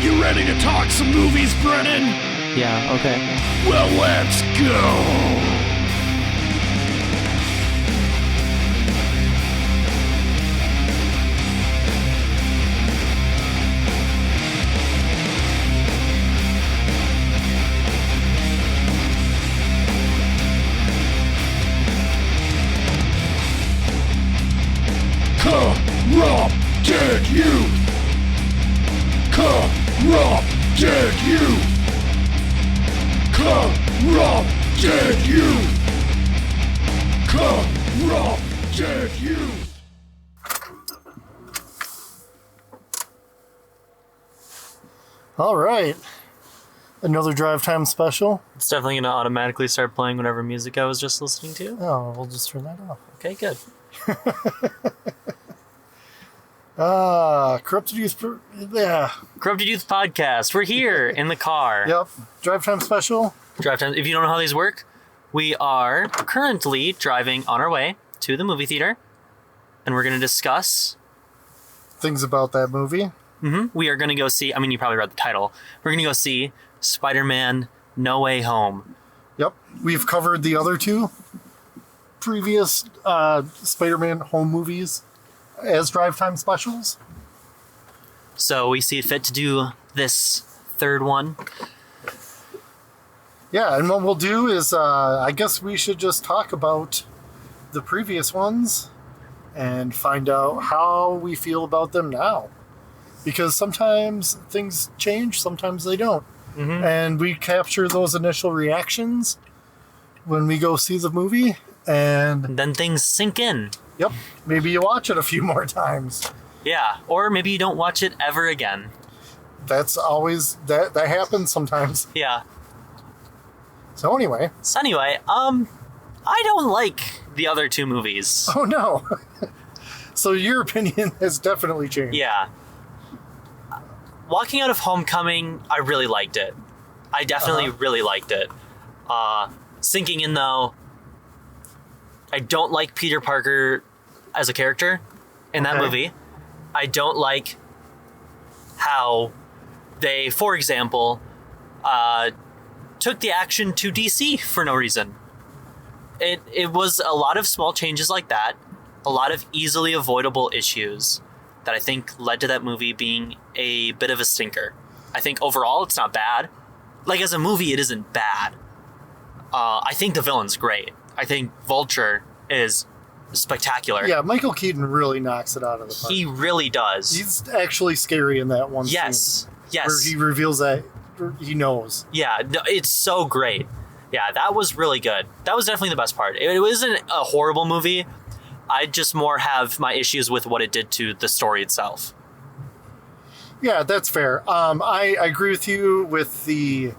You ready to talk some movies, Brennan? Yeah, okay. Well, let's go! Corrupted youth! Corrupted youth! Corrupted youth! Corrupted youth! All right. Another drive time special. It's definitely going to automatically start playing whatever music I was just listening to. Oh, we'll just turn that off. Okay, good. Corrupted Youth. Yeah. Corrupted Youth Podcast. We're here in the car. Yep. Drive time special. Drive time. If you don't know how these work, we are currently driving on our way to the movie theater, and we're going to discuss Things about that movie. We are going to go see, I mean, you probably read the title. We're going to go see Spider-Man No Way Home. Yep. We've covered the other two previous Spider-Man home movies as drive time specials. So we see it fit to do this third one. Yeah, and what we'll do is I guess we should just talk about the previous ones and find out how we feel about them now. Because sometimes things change, sometimes they don't. And we capture those initial reactions when we go see the movie, and Then things sink in. yep, maybe you watch it a few more times. Yeah, or maybe you don't watch it ever again. That's always, that happens sometimes. Yeah. So anyway. So anyway, I don't like the other two movies. Oh no. So your opinion has definitely changed. Yeah. Walking out of Homecoming, I really liked it. I definitely really liked it. Sinking in, though, I don't like Peter Parker as a character in that movie. I don't like how they, for example, took the action to DC for no reason. It was a lot of small changes like that, a lot of easily avoidable issues that I think led to that movie being a bit of a stinker. I think overall it's not bad. Like, as a movie, it isn't bad. I think the villain's great. I think Vulture is spectacular. Yeah, Michael Keaton really knocks it out of the park. He really does. He's actually scary in that one Yes. scene. Yes. Where he reveals that he knows. Yeah, no, it's so great. Yeah, that was really good. That was definitely the best part. It wasn't a horrible movie. I just more have my issues with what it did to the story itself. Yeah, that's fair. I agree with you with the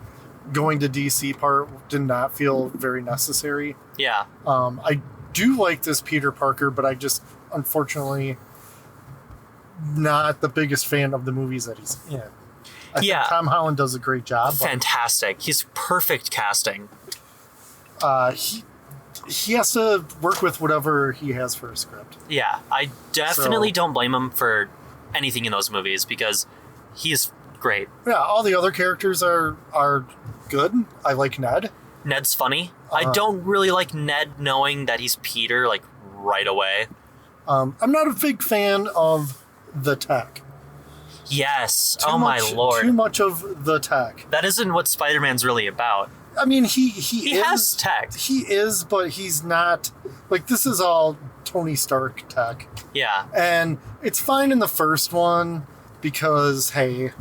going to DC part did not feel very necessary. Yeah. I do like this Peter Parker, but I just, unfortunately, not the biggest fan of the movies that he's in. I think Tom Holland does a great job. Fantastic. He's perfect casting. He has to work with whatever he has for a script. Yeah, I definitely don't blame him for anything in those movies because he's great. Yeah, all the other characters are good. I like Ned. Ned's funny. I don't really like Ned knowing that he's Peter, like, right away. I'm not a big fan of the tech. Yes. My lord. Too much of the tech. That isn't what Spider-Man's really about. I mean, he has tech. He is, but he's not. Like, this is all Tony Stark tech. Yeah. And it's fine in the first one because, hey,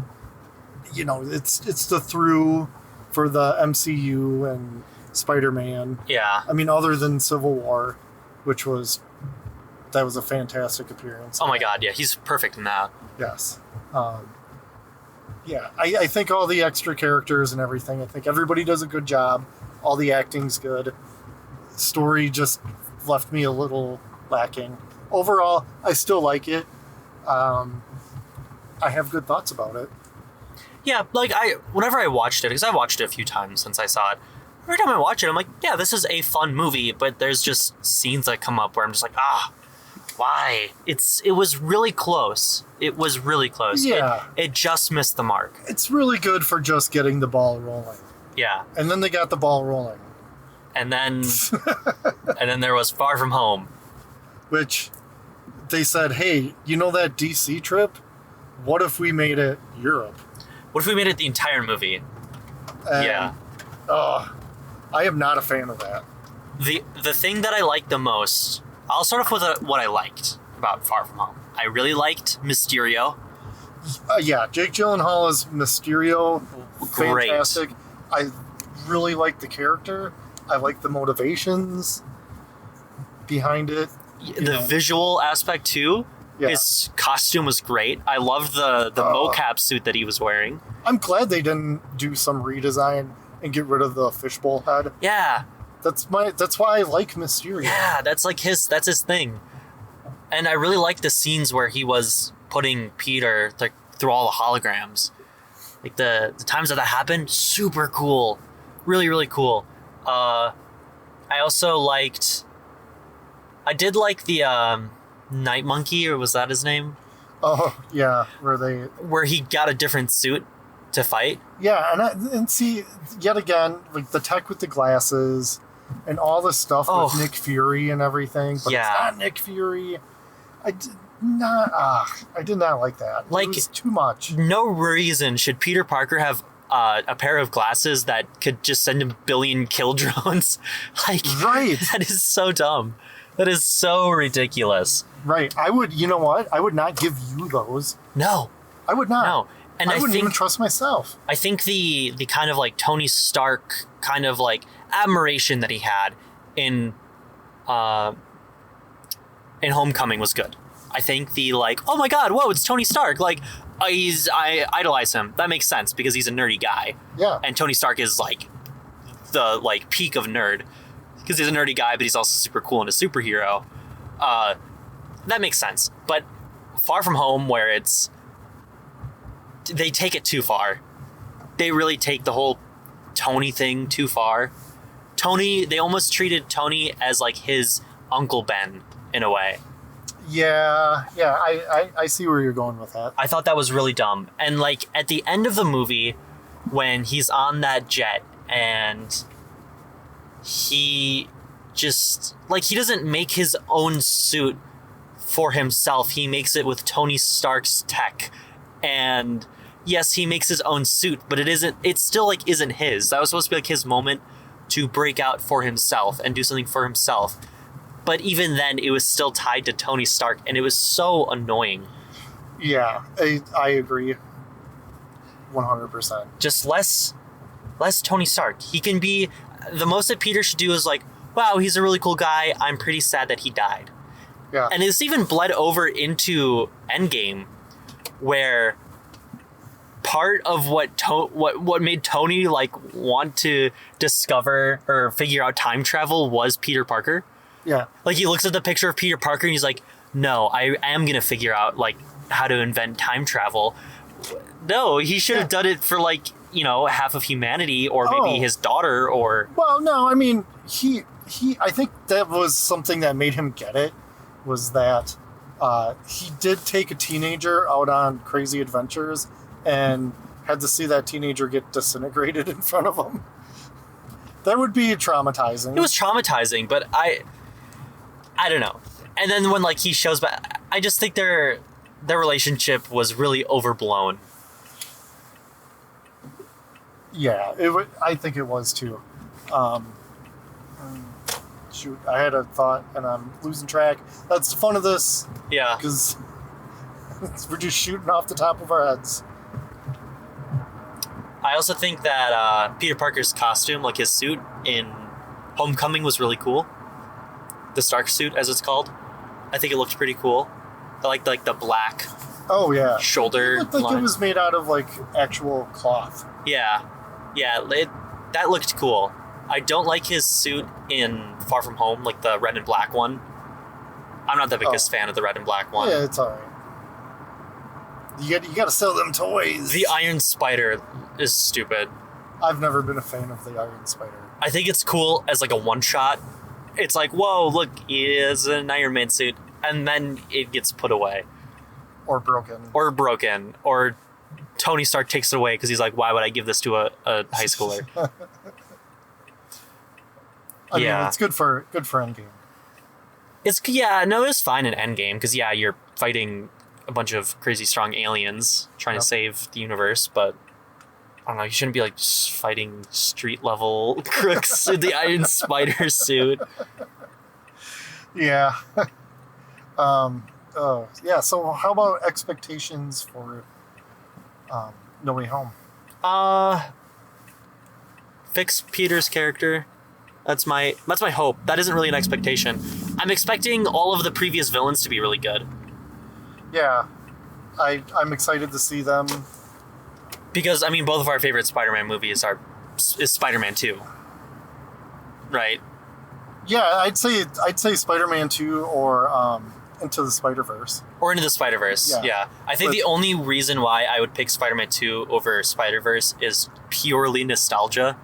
you know, it's the through for the MCU and Spider-Man. Yeah. I mean, other than Civil War, which was a fantastic appearance. Oh my god, yeah, he's perfect in that. Yes. Yeah, I think all the extra characters and everything, I think everybody does a good job. All the acting's good. Story just left me a little lacking. Overall, I still like it. I have good thoughts about it. Yeah, like, whenever I watched it, because I watched it a few times since I saw it, every time I watch it, I'm like, yeah, this is a fun movie, but there's just scenes that come up where I'm just like, Why? It was really close. It was really close. Yeah. It just missed the mark. It's really good for just getting the ball rolling. Yeah. And then they got the ball rolling. And then there was Far From Home. Which they said, hey, you know that DC trip? What if we made it Europe? What if we made it the entire movie? And, Yeah. I am not a fan of that. The thing that I liked the most, I'll start off with what I liked about Far From Home. I really liked Mysterio. Yeah, Jake Gyllenhaal is Mysterio. Great. Fantastic. I really like the character. I like the motivations behind it. The visual aspect too. Yeah. His costume was great. I loved the mocap suit that he was wearing. I'm glad they didn't do some redesign and get rid of the fishbowl head. Yeah. That's why I like Mysterio. Yeah, that's his thing. And I really liked the scenes where he was putting Peter through all the holograms. Like the times that happened, super cool. Really, really cool. I did like the Night Monkey, or was that his name? Oh, yeah, Where he got a different suit to fight. Yeah, and see, yet again, like the tech with the glasses and all the stuff with Nick Fury and everything, but it's not Nick Fury. I did not like that. Like, it was too much. No reason should Peter Parker have a pair of glasses that could just send a billion kill drones. Like, right. That is so dumb. That is so ridiculous. Right. you know what? I would not give you those. No. I would not. No. And I wouldn't even trust myself. I think the kind of like Tony Stark kind of like admiration that he had in Homecoming was good. I think the like, oh my god, whoa, it's Tony Stark. Like, I idolize him. That makes sense because he's a nerdy guy. Yeah. And Tony Stark is like the like peak of nerd because he's a nerdy guy, but he's also super cool and a superhero. That makes sense. But Far From Home, where they take it too far. They really take the whole Tony thing too far. They almost treated Tony as like his Uncle Ben in a way. Yeah, I see where you're going with that. I thought that was really dumb. And like at the end of the movie, when he's on that jet and he just like he doesn't make his own suit for himself. He makes it with Tony Stark's tech. And yes, he makes his own suit, but it still like isn't his. That was supposed to be like his moment to break out for himself and do something for himself. But even then, it was still tied to Tony Stark, and it was so annoying. Yeah, I agree. 100%. Just less Tony Stark. He can be... The most that Peter should do is like, wow, he's a really cool guy. I'm pretty sad that he died. Yeah. And it's even bled over into Endgame, where part of what made Tony like want to discover or figure out time travel was Peter Parker. Yeah. Like he looks at the picture of Peter Parker and he's like, no, I am going to figure out like how to invent time travel. No, he should have done it for like, half of humanity or maybe his daughter or... Well, no, I mean, I think that was something that made him get it, was that he did take a teenager out on crazy adventures and had to see that teenager get disintegrated in front of him. That would be traumatizing. It was traumatizing, but I don't know. And then when like he shows back, I just think their relationship was really overblown. Yeah, I think it was too. Shoot, I had a thought and I'm losing track. That's the fun of this. Yeah. Because we're just shooting off the top of our heads. I also think that Peter Parker's costume, like his suit in Homecoming, was really cool. The Stark suit, as it's called. I think it looked pretty cool. I liked like the black shoulder It looked like it was made out of like actual cloth. Yeah. That looked cool. I don't like his suit in Far From Home, like the red and black one. I'm not the biggest fan of the red and black one. Yeah, it's alright. You got to sell them toys. The Iron Spider is stupid. I've never been a fan of the Iron Spider. I think it's cool as like a one-shot. It's like, whoa, look, he has an Iron Man suit. and then it gets put away. Or broken. Or Tony Stark takes it away because he's like, why would I give this to a high schooler? I mean, it's good for Endgame. It's fine in Endgame because you're fighting a bunch of crazy strong aliens trying to save the universe, but I don't know, you shouldn't be like just fighting street level crooks in the Iron Spider suit. Yeah. So how about expectations for No Way Home? Fix Peter's character. That's my hope. That isn't really an expectation. I'm expecting all of the previous villains to be really good. Yeah. I'm excited to see them. Because, I mean, both of our favorite Spider-Man movies is Spider-Man 2. Right? Yeah, I'd say Spider-Man 2 or Into the Spider-Verse. Or Into the Spider-Verse, yeah. I think the only reason why I would pick Spider-Man 2 over Spider-Verse is purely nostalgia.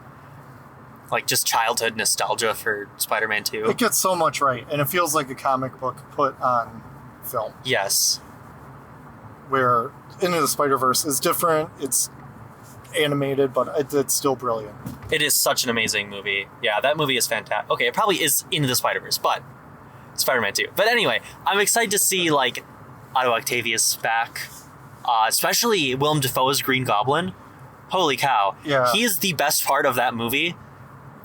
Like, just childhood nostalgia for Spider-Man 2. It gets so much right, and it feels like a comic book put on film. Yes. Where Into the Spider-Verse is different, it's animated, but it's still brilliant. It is such an amazing movie. Yeah, that movie is fantastic. Okay, it probably is Into the Spider-Verse, but Spider-Man 2. But anyway, I'm excited to see, like, Otto Octavius back. Especially Willem Dafoe's Green Goblin. Holy cow. Yeah. He is the best part of that movie,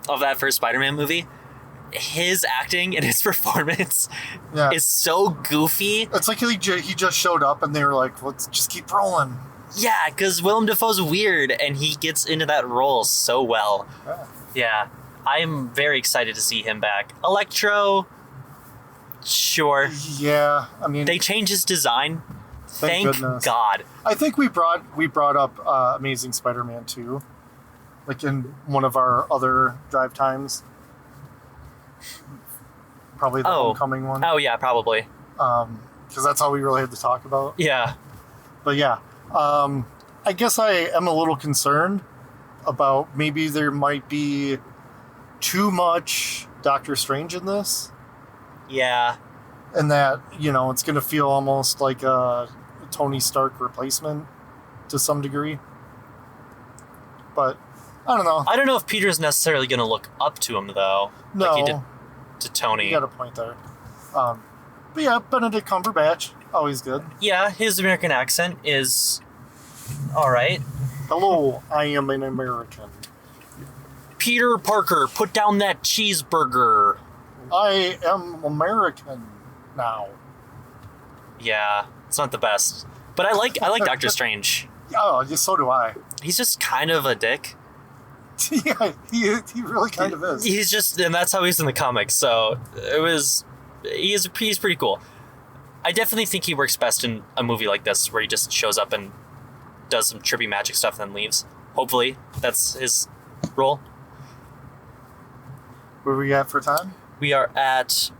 of that first Spider-Man movie. His acting and his performance is so goofy. It's like he just showed up and they were like, let's just keep rolling. Yeah, because Willem Dafoe's weird and he gets into that role so well. Yeah. I'm very excited to see him back. Electro, sure. Yeah, I mean, they changed his design. Thank goodness. God. I think we brought up Amazing Spider-Man 2, like in one of our other drive times. Probably the Homecoming one. Oh yeah, probably. Because that's all we really had to talk about. Yeah. But yeah, I guess I am a little concerned about maybe there might be too much Doctor Strange in this. Yeah. And that, it's going to feel almost like a Tony Stark replacement to some degree. But I don't know. I don't know if Peter's necessarily going to look up to him, though. No. Like he did to Tony. You got a point there. But yeah, Benedict Cumberbatch, always good. Yeah, his American accent is all right. Hello, I am an American. Peter Parker, put down that cheeseburger. I am American now. Yeah, it's not the best. But I like Doctor Strange. Oh, so do I. He's just kind of a dick. Yeah, he really kind of is. He's just, and that's how he's in the comics. So he's pretty cool. I definitely think he works best in a movie like this, where he just shows up and does some trippy magic stuff and then leaves. Hopefully, that's his role. Where we at for time? We are at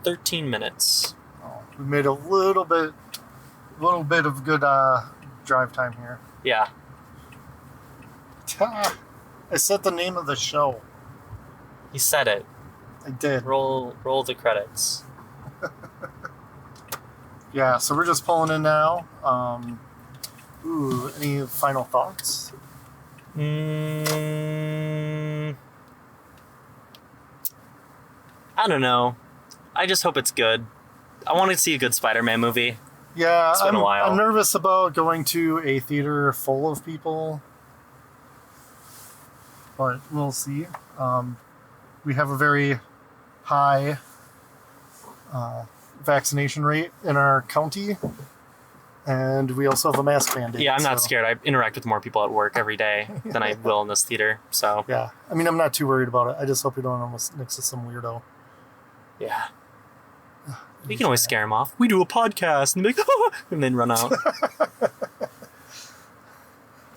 13 minutes. Oh, we made a little bit of good drive time here. Yeah. I said the name of the show. He said it. I did. Roll the credits. Yeah, so we're just pulling in now. Any final thoughts? I don't know. I just hope it's good. I want to see a good Spider-Man movie. Yeah, it's been a while. I'm nervous about going to a theater full of people, but we'll see. We have a very high vaccination rate in our county, and we also have a mask mandate. Yeah, I'm not scared. I interact with more people at work every day than I will in this theater. So yeah, I mean, I'm not too worried about it. I just hope we don't almost next to some weirdo. Yeah. We can always scare him off. We do a podcast and be like, oh, and then run out.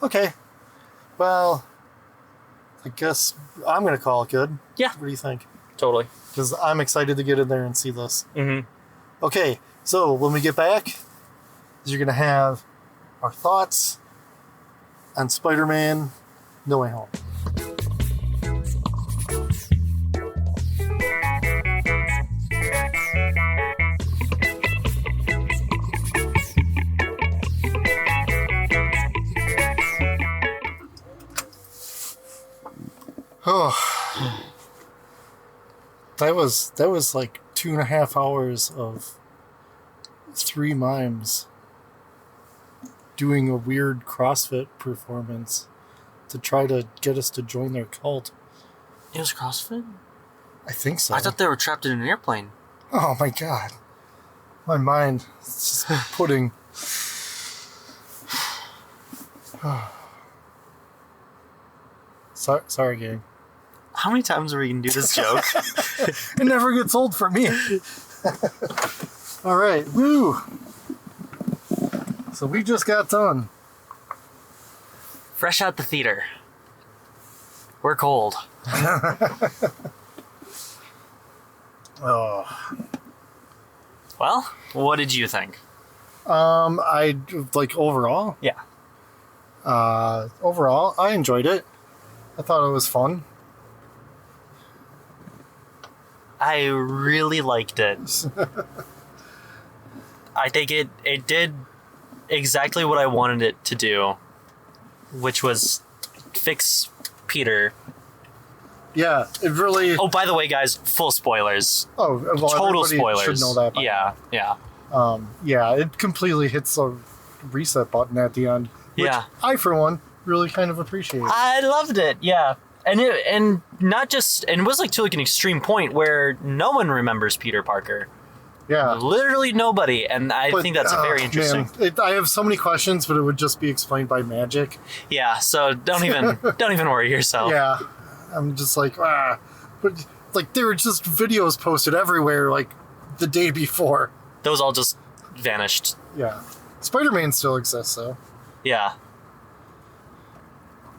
Okay. Well, I guess I'm going to call it good. Yeah. What do you think? Totally. Because I'm excited to get in there and see this. Mm-hmm. Okay. So when we get back, you're going to have our thoughts on Spider-Man No Way Home. Oh, that was like 2.5 hours of 3 mimes doing a weird CrossFit performance to try to get us to join their cult. It was CrossFit? I think so. I thought they were trapped in an airplane. Oh my god. My mind is just pudding. Sorry, gang. How many times are we going to do this joke? It never gets old for me. All right, woo. So we just got done. Fresh out the theater. We're cold. Oh. Well, what did you think? I like overall. Yeah. Overall, I enjoyed it. I thought it was fun. I really liked it. I think it did exactly what I wanted it to do, which was fix Peter. Yeah, it really. Oh, by the way, guys, full spoilers. Oh, well, Total everybody spoilers. should know that. By Yeah, yeah. now. Yeah, it completely hits the reset button at the end. Which Yeah. I, for one, really kind of appreciated. I loved it. Yeah. And not just, and it was like to like an extreme point where no one remembers Peter Parker. Yeah. Literally nobody, and I think that's very interesting. Man, I have so many questions, but it would just be explained by magic. Yeah, so don't even worry yourself. Yeah, I'm just like, but like there were just videos posted everywhere, like the day before. Those all just vanished. Yeah, Spider-Man still exists though. Yeah.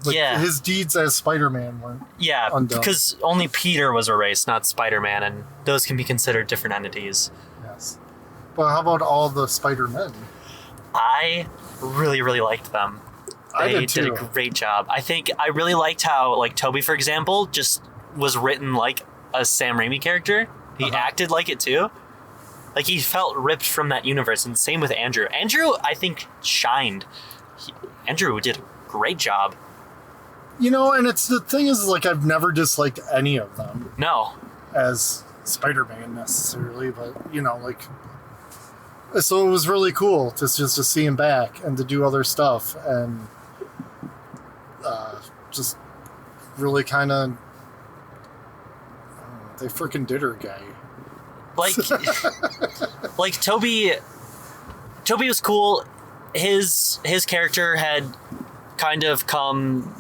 Like, Yeah. his deeds as Spider-Man weren't. Yeah, undone. because only Peter was erased, not Spider-Man, and those can be considered different entities. Yes, but how about all the Spider-Men? I really, really liked them. I They did too. a great job. I think I really liked how, like, Toby, for example, just was written like a Sam Raimi character. He acted like it too. Like, he felt ripped from that universe, and same with Andrew. Andrew, I think, shined. Andrew did a great job. You know, and it's the thing is, like, I've never disliked any of them No. as Spider-Man necessarily, but you know, like, so it was really cool to just to see him back and to do other stuff and just really kind of they freaking did her guy. Like, like Toby was cool. His character had kind of come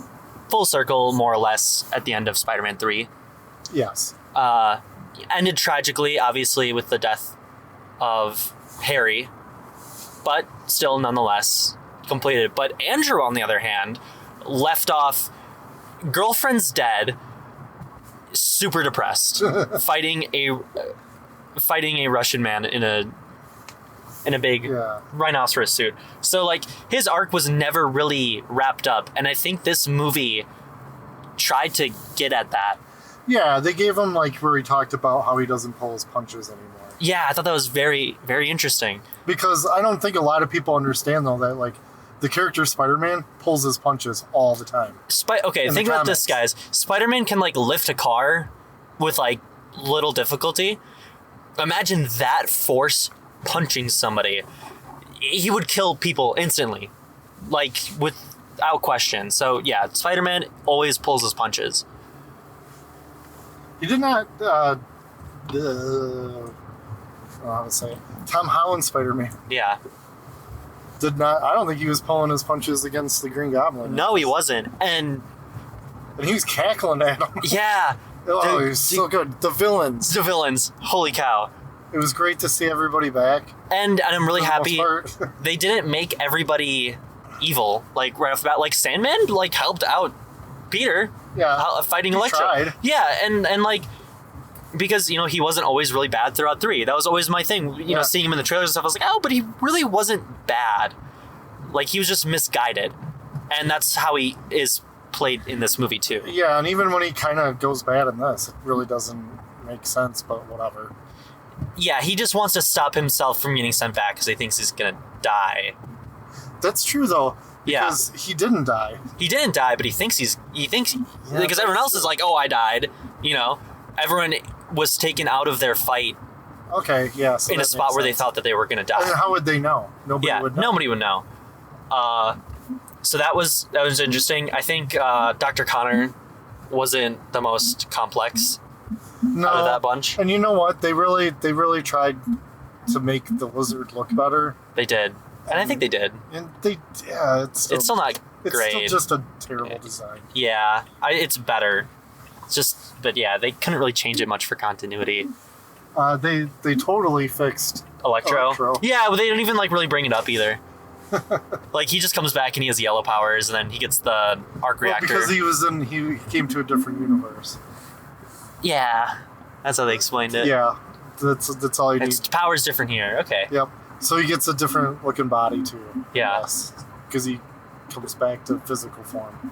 full circle, more or less, at the end of Spider-Man 3. Yes. Ended tragically, obviously, with the death of Harry, but still, nonetheless, completed. But Andrew, on the other hand, left off, girlfriend's dead, super depressed, fighting a Russian man in a big rhinoceros suit. So, like, his arc was never really wrapped up, and I think this movie tried to get at that. Yeah, they gave him, like, where he talked about how he doesn't pull his punches anymore. Yeah, I thought that was very, very interesting. Because I don't think a lot of people understand, though, that, like, the character Spider-Man pulls his punches all the time. Okay, think about this, guys. Spider-Man can, like, lift a car with, like, little difficulty. Imagine that force punching somebody. He would kill people instantly, like, without question. So, yeah, Spider-Man always pulls his punches. He did not, I don't know how to say it. Tom Holland Spider-Man Yeah. did not, I don't think he was pulling his punches against the Green Goblin. No, he wasn't. And he was cackling at him. yeah. Oh, he was so good. The villains. The villains. Holy cow. It was great to see everybody back. And I'm really for the happy most part. they didn't make everybody evil, like, right off the bat. Like, Sandman, like, helped out Peter. Yeah. Fighting He Electro. tried. Yeah, and like, because, you know, he wasn't always really bad throughout 3. That was always my thing. You know, seeing him in the trailers and stuff, I was like, oh, but he really wasn't bad. Like, he was just misguided. And that's how he is played in this movie, too. Yeah, and even when he kind of goes bad in this, it really doesn't make sense, but whatever. Yeah, he just wants to stop himself from getting sent back because he thinks he's going to die. That's true, though. Because he didn't die. He didn't die, but he thinks because everyone else is like, oh, I died. You know, everyone was taken out of their fight Okay, yeah. So in a spot where they thought that they were going to die. And how would they know? Nobody would know. Nobody would know. So that was interesting. I think Dr. Connor wasn't the most complex out of that bunch. And you know what? They really tried to make the lizard look better. They did. And I think they did. And it's still not great. It's still just a terrible design. Yeah, it's better. It's just, but yeah, they couldn't really change it much for continuity. They totally fixed Electro. Yeah, but they don't even like really bring it up either. Like he just comes back and he has yellow powers, and then he gets the arc reactor. Because he came to a different universe. Yeah, that's how they explained it. Yeah, that's all you need. Its power's different here. Okay. Yep. So he gets a different looking body too. Yeah. Because he comes back to physical form.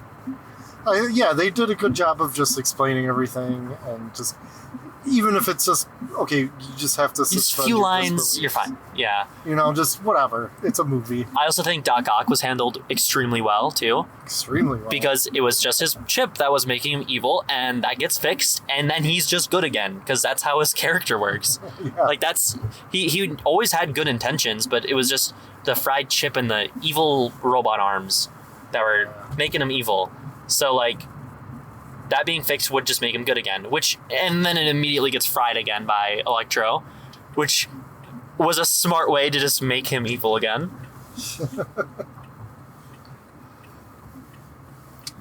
Yeah, they did a good job of just explaining everything, and just even if it's just okay, you just have to just a few lines. You're fine. Yeah. You know, just whatever. It's a movie. I also think Doc Ock was handled extremely well too. Extremely well. Because it was just his chip that was making him evil, and that gets fixed, and then he's just good again. Because that's how his character works. Yeah. Like that's he always had good intentions, but it was just the fried chip and the evil robot arms that were making him evil. So like that being fixed would just make him good again, and then it immediately gets fried again by Electro, which was a smart way to just make him evil again.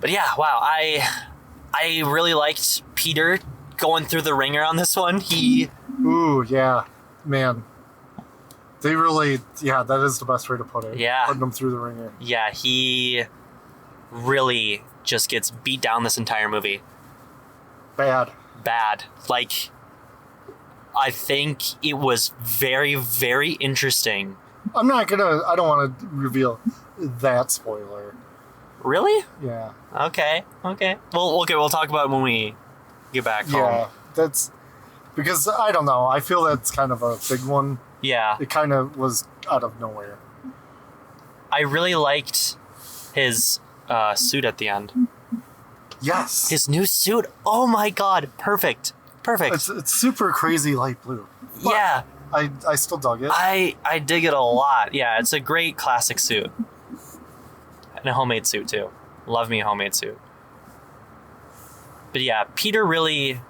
But yeah, wow, I really liked Peter going through the ringer on this one. Ooh, yeah, man. They really, that is the best way to put it. Yeah. Putting them through the ringer. Yeah, he really just gets beat down this entire movie. Bad. Like, I think it was very, very interesting. I don't want to reveal that spoiler. Really? Yeah. Okay. Well, we'll talk about it when we get back home. Yeah, that's because I don't know. I feel that's kind of a big one. Yeah. It kind of was out of nowhere. I really liked his suit at the end. Yes. His new suit. Oh my god. Perfect. It's super crazy light blue. Yeah. I still dug it. I dig it a lot. Yeah, it's a great classic suit. And a homemade suit too. Love me a homemade suit. But yeah, Peter really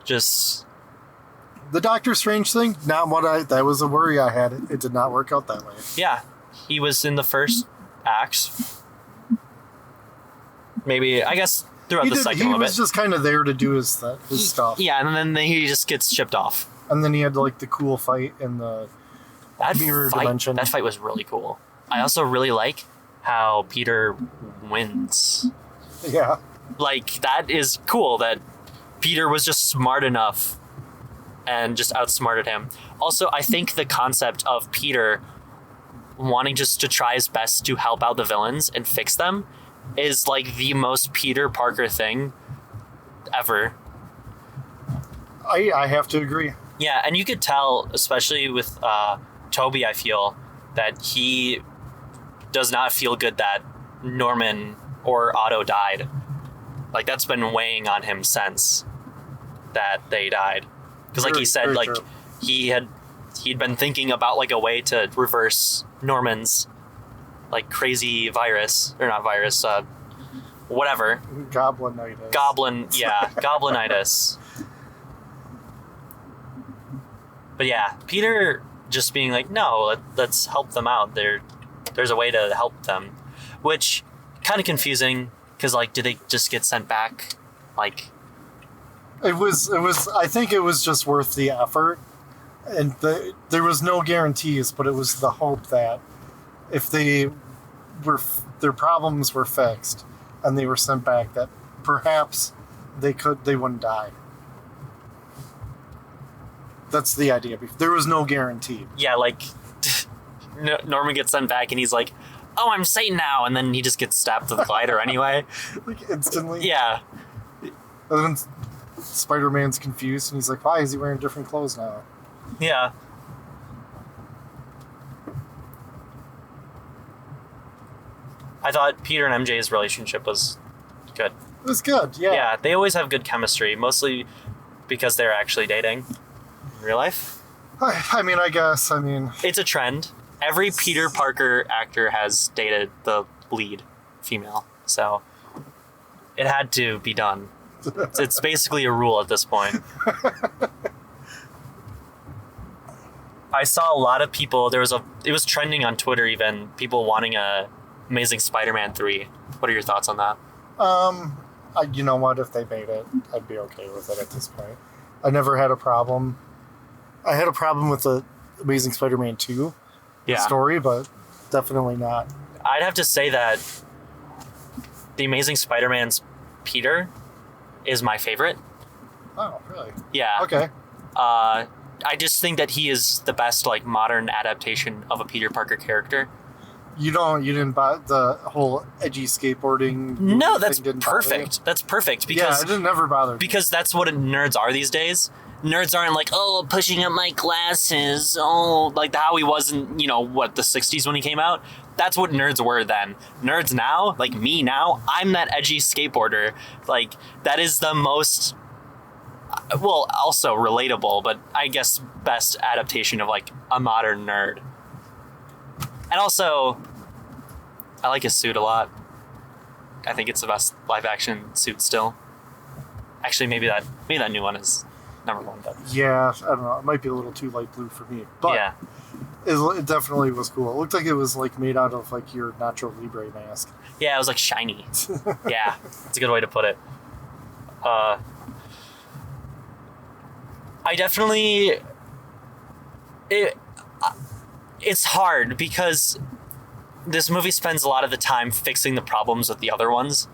just... The Doctor Strange thing, that was a worry I had. It did not work out that way. Yeah. He was in the first acts. Maybe, I guess, throughout the second one. He was just kind of there to do his stuff. Yeah, and then he just gets shipped off. And then he had like the cool fight in the mirror dimension. That fight was really cool. I also really like how Peter wins. Yeah. Like, that is cool that Peter was just smart enough and just outsmarted him. Also, I think the concept of Peter wanting just to try his best to help out the villains and fix them is like the most Peter Parker thing ever. I have to agree. Yeah, and you could tell, especially with Toby, I feel, that he does not feel good that Norman or Otto died. Like, that's been weighing on him since that they died. Because like he said, like, true. he'd been thinking about like a way to reverse Norman's like crazy virus, or not virus, whatever. Goblinitis. Goblinitis. But yeah, Peter just being like, no, let's help them out. There's a way to help them, which kind of confusing because like, did they just get sent back? Like, it was. I think it was just worth the effort, and there was no guarantees, but it was the hope that if their problems were fixed and they were sent back, that perhaps they wouldn't die. That's the idea. There was no guarantee. Yeah, like Norman gets sent back and he's like, oh, I'm Satan now, and then he just gets stabbed with a glider anyway. Like instantly. Yeah. And then Spider-Man's confused and he's like, why is he wearing different clothes now? Yeah. I thought Peter and MJ's relationship was good. It was good, yeah. Yeah, they always have good chemistry, mostly because they're actually dating in real life. I mean, I guess. It's a trend. Every Peter Parker actor has dated the lead female, so it had to be done. It's basically a rule at this point. I saw a lot of people. It was trending on Twitter even. People wanting a Amazing Spider-Man 3. What are your thoughts on that? You know what? If they made it, I'd be okay with it at this point. I never had a problem. I had a problem with the Amazing Spider-Man 2 story, but definitely not. I'd have to say that the Amazing Spider-Man's Peter is my favorite. Oh, really? Yeah. Okay. I just think that he is the best like modern adaptation of a Peter Parker character. You didn't buy the whole edgy skateboarding. No, that's thing perfect. That's perfect because it didn't never bother me. Because that's what nerds are these days. Nerds aren't like, oh, pushing up my glasses, oh, like how he was in, the 60s when he came out. That's what nerds were then. Nerds now, like me now, I'm that edgy skateboarder. Like, that is the most, well, also relatable, but I guess best adaptation of, like, a modern nerd. And also, I like his suit a lot. I think it's the best live-action suit still. Actually, maybe that new one is number one. But yeah, I don't know. It might be a little too light blue for me, but yeah, it definitely was cool. It looked like it was like made out of like your Nacho Libre mask. Yeah, it was like shiny. Yeah, it's a good way to put it. I definitely it's hard because this movie spends a lot of the time fixing the problems with the other ones.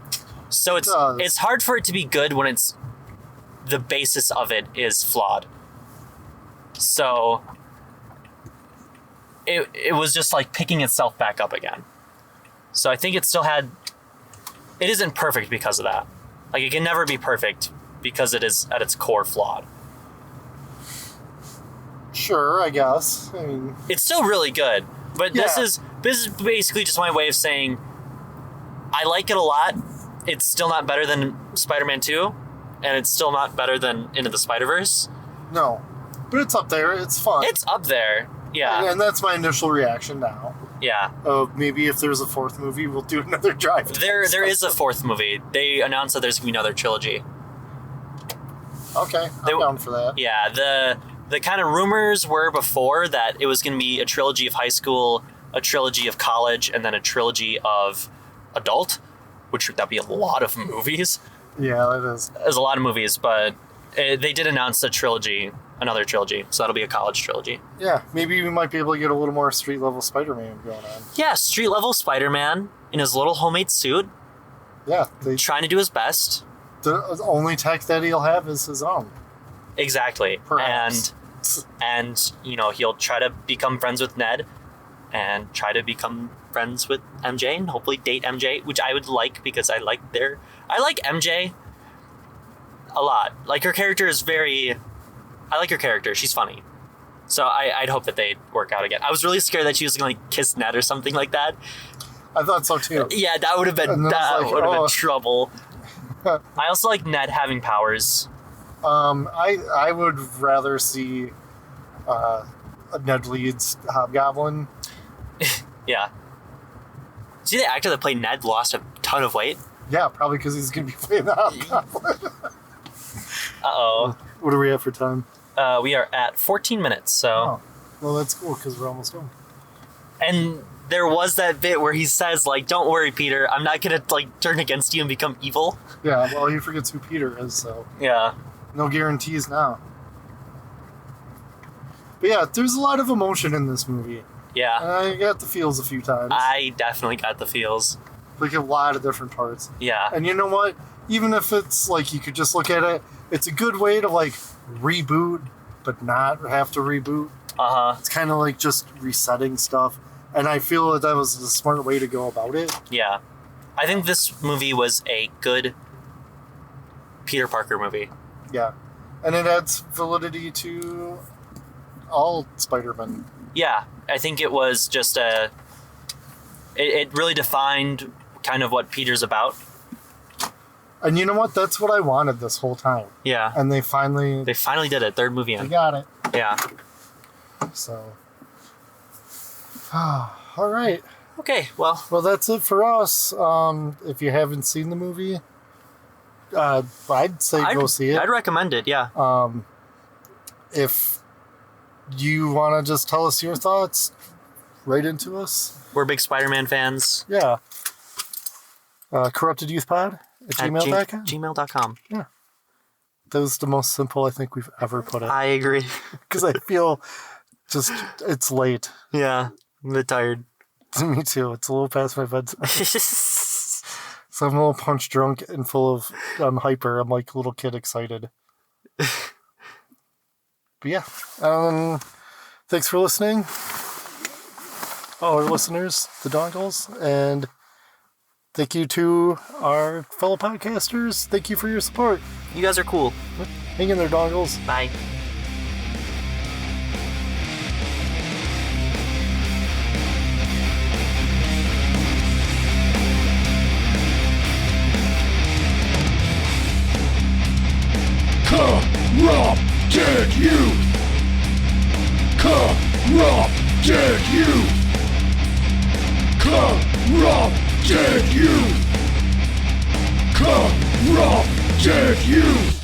So it's hard for it to be good when it's the basis of it is flawed. So it was just like picking itself back up again. So I think it isn't perfect because of that. Like it can never be perfect because it is at its core flawed. Sure, I guess. I mean, it's still really good, but this is basically just my way of saying I like it a lot. It's still not better than Spider-Man 2, and it's still not better than Into the Spider-Verse. No, but it's up there. It's fun. It's up there, yeah. And that's my initial reaction now. Yeah. Maybe if there's a fourth movie, we'll do another drive. There is a fourth movie. They announced that there's going to be another trilogy. Okay, I'm down for that. Yeah, the kind of rumors were before that it was going to be a trilogy of high school, a trilogy of college, and then a trilogy of adult, which that'd be a lot of movies. Yeah, that is. There's a lot of movies, but they did announce another trilogy, so that'll be a college trilogy. Yeah, maybe we might be able to get a little more street-level Spider-Man going on. Yeah, street-level Spider-Man in his little homemade suit. Yeah. Trying to do his best. The only tech that he'll have is his own. Exactly. Perhaps. And he'll try to become friends with Ned and try to become friends with MJ and hopefully date MJ, which I would like because I like MJ a lot. Like her character is I like her character. She's funny. So I'd hope that they'd work out again. I was really scared that she was going to kiss Ned or something like that. I thought so too. Yeah, that would have been been trouble. I also like Ned having powers. I would rather see Ned Leeds Hobgoblin. Yeah. See, the actor that played Ned lost a ton of weight? Yeah, probably because he's going to be playing the Hobgoblin. Uh-oh. What are we at for time? We are at 14 minutes, so... Oh. Well, that's cool, because we're almost done. And there was that bit where he says, like, don't worry, Peter, I'm not going to, like, turn against you and become evil. Yeah, well, he forgets who Peter is, so... Yeah. No guarantees now. But yeah, there's a lot of emotion in this movie. Yeah. And I got the feels a few times. I definitely got the feels. Like a lot of different parts. Yeah. And you know what? Even if it's like you could just look at it, it's a good way to like reboot, but not have to reboot. Uh-huh. It's kind of like just resetting stuff. And I feel that was the smart way to go about it. Yeah. I think this movie was a good Peter Parker movie. Yeah. And it adds validity to all Spider-Man. Yeah. I think it was just It really defined kind of what Peter's about. And you know what? That's what I wanted this whole time. Yeah. And they finally did it. Third movie they in. got it. Yeah. So. All right. Okay, well. Well, that's it for us. If you haven't seen the movie, I'd say go see it. I'd recommend it, yeah. If you want to just tell us your thoughts, write into us. We're big Spider-Man fans. Yeah. CorruptedYouthPod at gmail.com. Gmail.com. Yeah. That was the most simple I think we've ever put it. I agree. Because I feel just, it's late. Yeah, I'm a bit tired. Me too. It's a little past my bedtime. So I'm a little punch drunk and full of, I'm hyper. I'm like a little kid excited. But yeah. Thanks for listening. All our listeners, the Dongles. And thank you to our fellow podcasters. Thank you for your support. You guys are cool. Hang in there, Dongles. Bye. Corrupted youth! Corrupted youth! Corrupted youth! Corrupted youth!